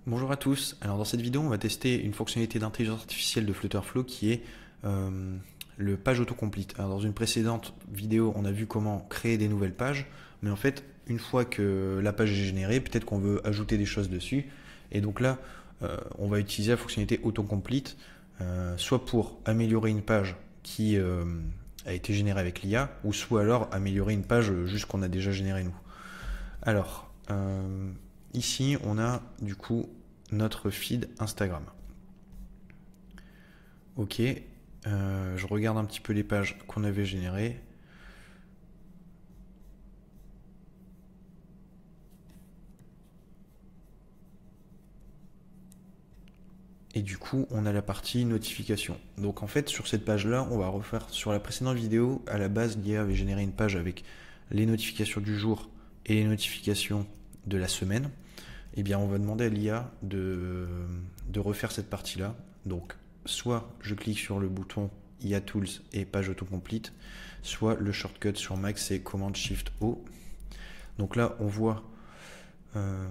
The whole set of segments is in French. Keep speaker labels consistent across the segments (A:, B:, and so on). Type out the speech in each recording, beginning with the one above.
A: Bonjour à tous. Alors dans cette vidéo, on va tester une fonctionnalité d'intelligence artificielle de Flutterflow qui est le page autocomplete. Alors dans une précédente vidéo, on a vu comment créer des nouvelles pages, mais en fait, une fois que la page est générée, peut-être qu'on veut ajouter des choses dessus. Et donc là, on va utiliser la fonctionnalité autocomplete, soit pour améliorer une page qui a été générée avec l'IA, ou soit alors améliorer une page juste qu'on a déjà générée nous. Alors, ici, on a du coup notre feed Instagram. Ok, je regarde un petit peu les pages qu'on avait générées. Et du coup, on a la partie notification. Donc en fait, sur cette page-là, on va refaire sur la précédente vidéo. À la base, l'IA avait généré une page avec les notifications du jour et les notifications de la semaine. Eh bien, on va demander à l'IA de refaire cette partie-là. Donc, soit je clique sur le bouton IA Tools et page autocomplete, soit le shortcut sur Mac, c'est Command Shift O. Donc là, on voit, euh,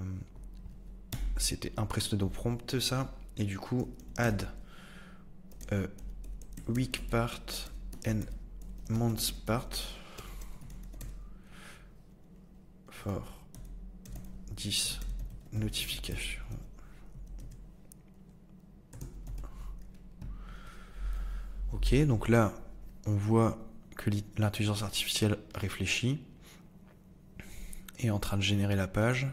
A: c'était un pseudo prompt ça, et du coup, add a week part and month part for 10 notifications. Ok, donc là, on voit que l'intelligence artificielle réfléchit et est en train de générer la page.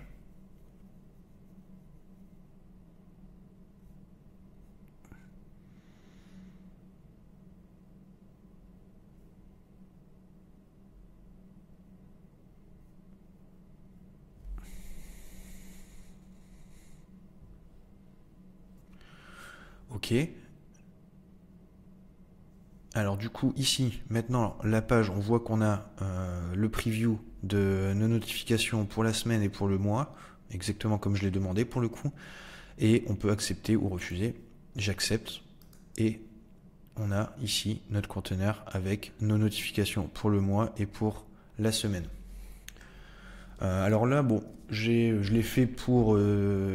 A: Ok. Alors du coup, ici, maintenant, la page, on voit qu'on a le preview de nos notifications pour la semaine et pour le mois, exactement comme je l'ai demandé pour le coup. Et on peut accepter ou refuser. J'accepte. Et on a ici notre conteneur avec nos notifications pour le mois et pour la semaine. Alors là, bon, je l'ai fait pour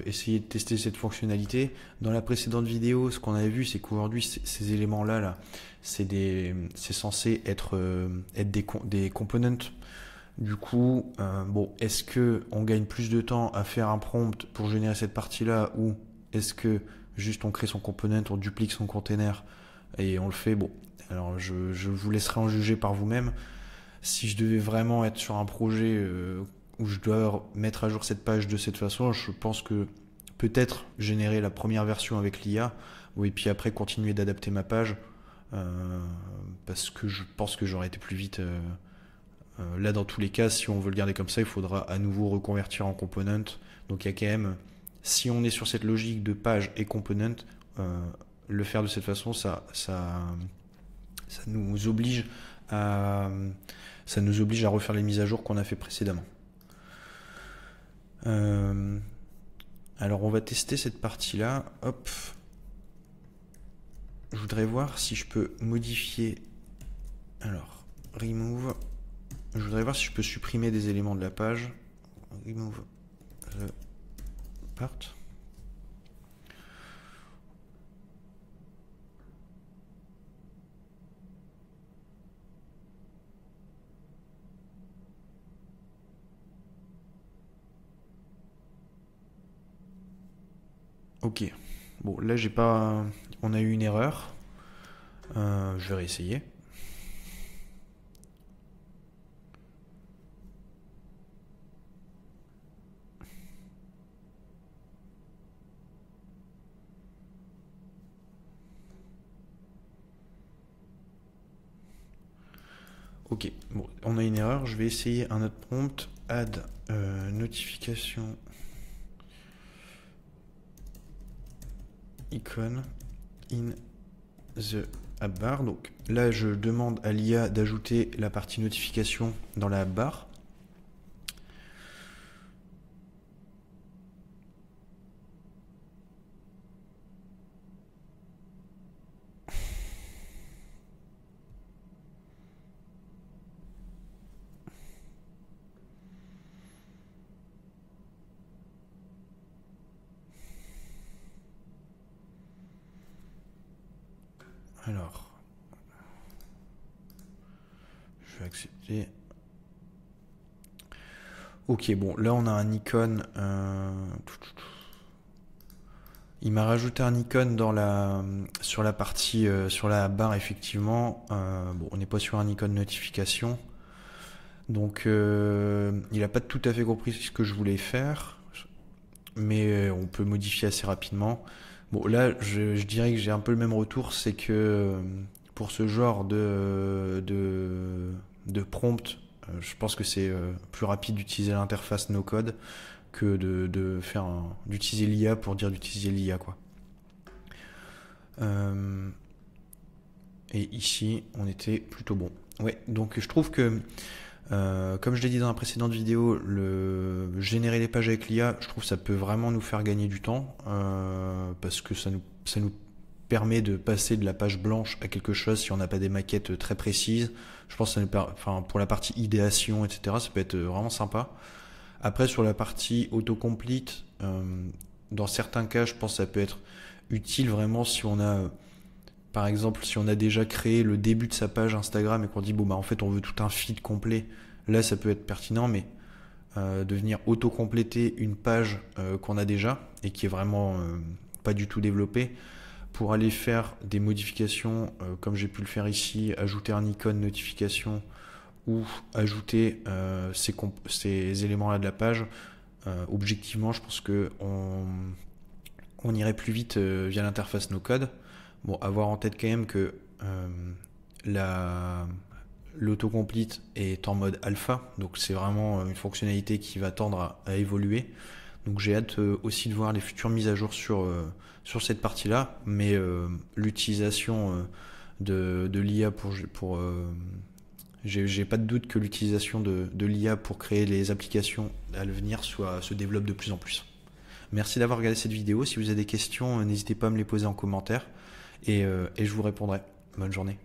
A: essayer de tester cette fonctionnalité. Dans la précédente vidéo, ce qu'on avait vu, c'est qu'aujourd'hui, ces éléments-là, c'est censé être des components. Du coup, bon, est-ce que on gagne plus de temps à faire un prompt pour générer cette partie-là, ou est-ce que juste on crée son component, on duplique son container et on le fait? Bon, alors je vous laisserai en juger par vous-même. Si je devais vraiment être sur un projet où je dois mettre à jour cette page de cette façon, je pense que peut-être générer la première version avec l'IA, oui, et puis après continuer d'adapter ma page, euh, parce que je pense que j'aurais été plus vite. Là, dans tous les cas, si on veut le garder comme ça, il faudra à nouveau reconvertir en component. Donc il y a quand même, si on est sur cette logique de page et component, le faire de cette façon, ça nous oblige à, ça nous oblige à refaire les mises à jour qu'on a fait précédemment. Euh, alors on va tester cette partie-là. Hop. Je voudrais voir si je peux modifier. Alors, remove. Je voudrais voir si je peux supprimer des éléments de la page. Remove the part. Ok. Bon, là j'ai pas. On a eu une erreur. Je vais réessayer. Ok. Bon, on a une erreur. Je vais essayer un autre prompt. Add notification icon in the app bar. Donc là, je demande à l'IA d'ajouter la partie notification dans la app bar. Alors, je vais accepter. Ok, bon, là on a un icône. Il m'a rajouté un icône sur la partie, sur la barre, effectivement. Bon, on n'est pas sur un icône notification. Donc, il n'a pas tout à fait compris ce que je voulais faire. Mais on peut modifier assez rapidement. Bon, là, je dirais que j'ai un peu le même retour. C'est que pour ce genre de prompt, je pense que c'est plus rapide d'utiliser l'interface no code que d'utiliser l'IA pour dire d'utiliser l'IA, quoi. Et ici, on était plutôt bon. Ouais, donc je trouve que, comme je l'ai dit dans la précédente vidéo, générer les pages avec l'IA, je trouve que ça peut vraiment nous faire gagner du temps, parce que ça nous permet de passer de la page blanche à quelque chose si on n'a pas des maquettes très précises. Je pense que pour la partie idéation, etc., ça peut être vraiment sympa. Après, sur la partie autocomplete, dans certains cas, je pense que ça peut être utile vraiment si on a, par exemple, si on a déjà créé le début de sa page Instagram et qu'on dit, bon, bah, en fait, on veut tout un feed complet. Là, ça peut être pertinent, mais de venir autocompléter une page qu'on a déjà et qui est vraiment pas du tout développée, pour aller faire des modifications, comme j'ai pu le faire ici, ajouter un icône notification ou ajouter ces éléments-là de la page, objectivement, je pense que on irait plus vite via l'interface no code. Bon, avoir en tête quand même que l'autocomplete est en mode alpha, donc c'est vraiment une fonctionnalité qui va tendre à évoluer. Donc j'ai hâte aussi de voir les futures mises à jour sur cette partie-là, mais l'utilisation de l'IA j'ai pas de doute que l'utilisation de l'IA pour créer les applications à l'avenir se développe de plus en plus. Merci d'avoir regardé cette vidéo. Si vous avez des questions, n'hésitez pas à me les poser en commentaire et je vous répondrai. Bonne journée.